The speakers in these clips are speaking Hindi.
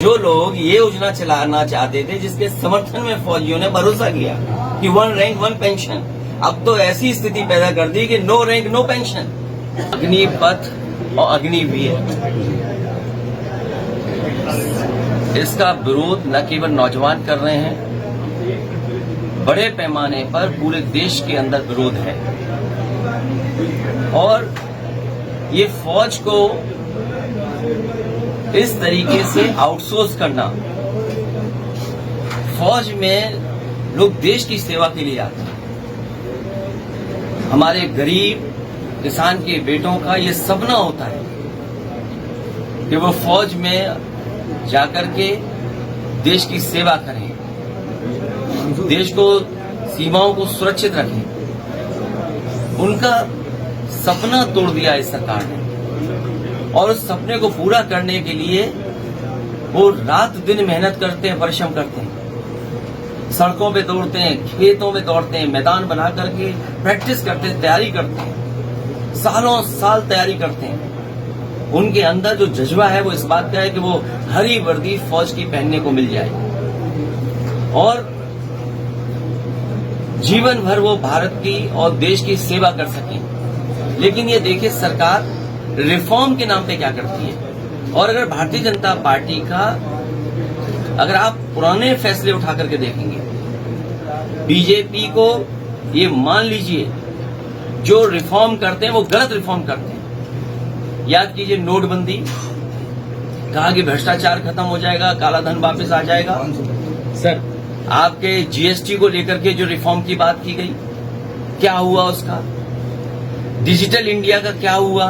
जो लोग ये योजना चलाना चाहते थे, जिसके समर्थन में फौजियों ने भरोसा किया कि 1 रैंक 1 पेंशन, अब तो ऐसी स्थिति पैदा कर दी कि no rank no pension. Agnipath और अग्निवीर, इसका विरोध न केवल नौजवान कर रहे हैं, बड़े पैमाने पर पूरे देश के अंदर विरोध है। और ये फौज को इस तरीके से आउटसोर्स करना, फौज में लोग देश की सेवा के लिए आते हैं। हमारे गरीब किसान के बेटों का ये सपना होता है कि वो फौज में जाकर के देश की सेवा करें, देश को सीमाओं को सुरक्षित रखें। उनका सपना तोड़ दिया इस सरकार ने, और उस सपने को पूरा करने के लिए वो रात दिन मेहनत करते हैं, परिश्रम करते हैं, सड़कों पे दौड़ते हैं, खेतों में दौड़ते हैं, मैदान बना करके प्रैक्टिस करते हैं, तैयारी करते हैं, सालों साल तैयारी करते हैं। उनके अंदर जो जज्बा है वो इस बात का है कि वो हरी वर्दी फौज की पहनने को मिल जाए और जीवन भर वो भारत की और देश की सेवा कर सकें। लेकिन ये देखिए सरकार रिफॉर्म के नाम पे क्या करती है। और अगर भारतीय जनता पार्टी का, अगर आप पुराने फैसले उठा करके देखेंगे, बीजेपी को ये मान लीजिए जो रिफॉर्म करते हैं वो गलत रिफॉर्म करते हैं। याद कीजिए नोटबंदी, कहा कि भ्रष्टाचार खत्म हो जाएगा, काला धन वापस आ जाएगा। सर, आपके जीएसटी को लेकर के जो रिफॉर्म की बात की गई, क्या हुआ उसका? डिजिटल इंडिया का क्या हुआ?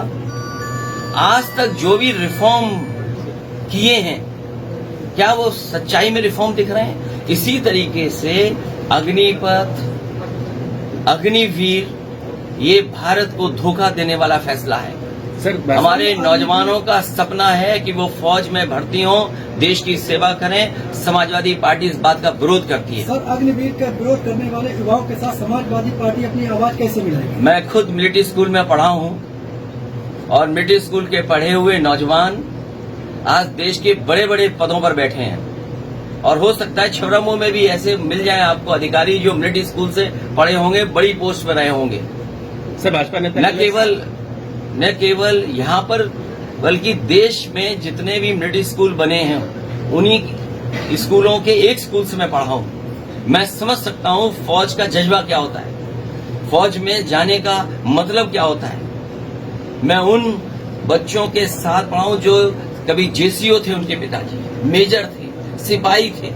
आज तक जो भी रिफॉर्म किए हैं, क्या वो सच्चाई में रिफॉर्म दिख रहे हैं? इसी तरीके से अग्निपथ, अग्निवीर, ये भारत को धोखा देने वाला फैसला है। सर, हमारे नौजवानों का सपना है कि वो फौज में भर्ती हों, देश की सेवा करें। समाजवादी पार्टी इस बात का विरोध करती है। सर, अग्निवीर का विरोध करने वाले युवाओं के साथ समाजवादी पार्टी अपनी आवाज कैसे मिलाएगी? मैं खुद मिलिट्री स्कूल में पढ़ा हूं और मिलिट्री स्कूल के पढ़े हुए नौजवान आज देश के बड़े बड़े पदों पर बैठे हैं। और हो सकता है छबरामऊ में भी ऐसे मिल जाए आपको अधिकारी जो मिलिट्री स्कूल से पढ़े होंगे, बड़ी पोस्ट पर रहे होंगे। सर, भाजपा नेता न केवल यहाँ पर बल्कि देश में जितने भी मिलिट्री स्कूल बने हैं उन्हीं स्कूलों के एक स्कूल से मैं पढ़ा हूं। मैं समझ सकता हूं फौज का जज्बा क्या होता है, फौज में जाने का मतलब क्या होता है। मैं उन बच्चों के साथ पढ़ा हूं जो कभी जेसीओ थे, उनके पिताजी मेजर थे, सिपाही थे,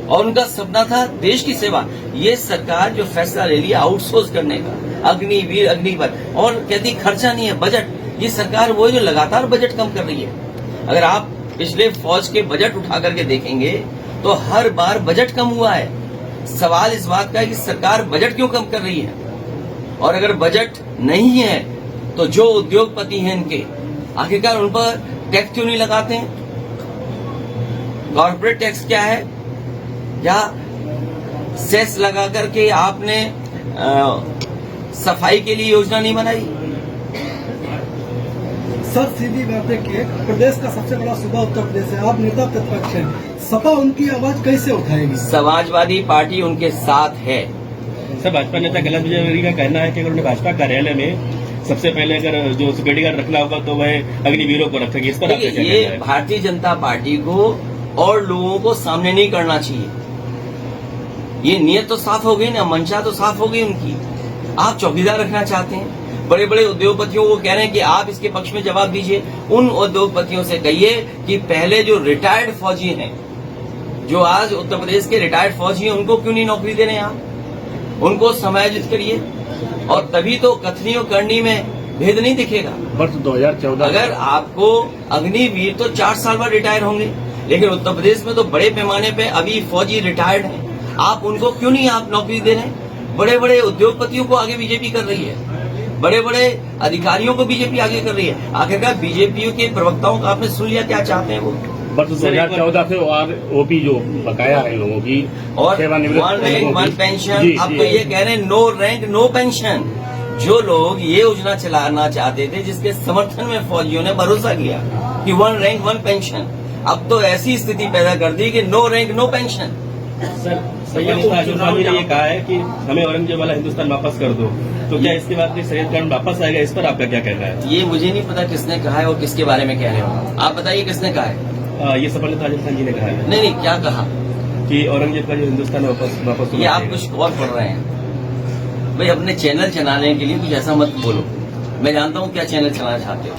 और उनका सपना था देश की सेवा। ये सरकार जो फैसला ले लिया आउटसोर्स करने का, अग्निवीर, अग्निपथ, और कहती खर्चा नहीं है, बजट, ये सरकार वो जो लगातार बजट कम कर रही है। अगर आप पिछले फौज के बजट उठा करके देखेंगे तो हर बार बजट कम हुआ है। सवाल इस बात का है कि सरकार बजट क्यों कम कर रही है? और अगर बजट नहीं है तो जो उद्योगपति हैं इनके, आखिरकार उन पर टैक्स क्यों नहीं लगाते हैं? कॉर्पोरेट टैक्स क्या है? या सेस लगा करके आपने सफाई के लिए योजना नहीं बनाई? सर, सीधी बात है कि प्रदेश का सबसे बड़ा सूबा उत्तर प्रदेश है, आप नेता प्रतिपक्ष हैं, सपा उनकी आवाज कैसे उठाएगी? समाजवादी पार्टी उनके साथ है। सर, भाजपा नेता गलत विजय का कहना है कि अगर उन्हें भाजपा कार्यालय में सबसे पहले अगर जो सिक्योरिटी गार्ड रखना होगा तो वह अग्निवीरों को रखेगी। इस पर आपका क्या कहना है? ये भारतीय जनता पार्टी को और लोगों को सामने नहीं करना चाहिए। ये नियत तो साफ हो गई ना, मंशा तो साफ हो गई उनकी। आप चौकीदार रखना चाहते हैं, बड़े बड़े उद्योगपतियों को कह रहे हैं कि आप इसके पक्ष में जवाब दीजिए। उन उद्योगपतियों से कहिए कि पहले जो रिटायर्ड फौजी हैं, जो आज उत्तर प्रदेश के रिटायर्ड फौजी हैं, उनको क्यों नहीं नौकरी दे रहे हैं आप? उनको समायोजित करिए और तभी तो कथनी और करनी में भेद नहीं दिखेगा। वर्ष 2014 अगर आपको अग्निवीर तो 4 साल बाद रिटायर होंगे, लेकिन उत्तर प्रदेश में तो बड़े पैमाने पे अभी फौजी रिटायर्ड हैं। आप उनको क्यों नहीं आप नौकरी दे रहे हैं? बड़े बड़े उद्योगपतियों को आगे बीजेपी कर रही है, बड़े बड़े अधिकारियों को बीजेपी आगे कर रही है। आखिरकार बीजेपी के प्रवक्ताओं का आपने सुन लिया क्या चाहते हैं वो? वर्ष 2014 से ओपी जो बकाया है लोगों की और 1 रैंक 1 पेंशन, अब तो ये कह रहे हैं नो रैंक नो पेंशन। जो लोग ये योजना चलाना चाहते थे, जिसके समर्थन में फौजियों ने भरोसा किया कि 1 रैंक 1 पेंशन, अब तो ऐसी स्थिति पैदा कर दी कि no rank no pension. Sir Syed Tajul Swami ने ये कहा है कि हमें औरंगजेब वाला हिंदुस्तान वापस कर दो, तो क्या इसके बाद सैयद खान वापस आएगा? इस पर आपका क्या कहना है? ये मुझे नहीं पता किसने कहा है और किसके बारे में कह रहे हो आप, बताइए किसने कहा है? ये सफल ताजुल खान जी ने कहा है नहीं, क्या कहा कि औरंगजेब का जो हिंदुस्तान है वापस ये आप कुछ और पढ़ रहे हैं भाई। अपने चैनल चलाने के लिए कुछ ऐसा मत बोलो। मैं जानता हूँ क्या चैनल चलाना चाहते हो।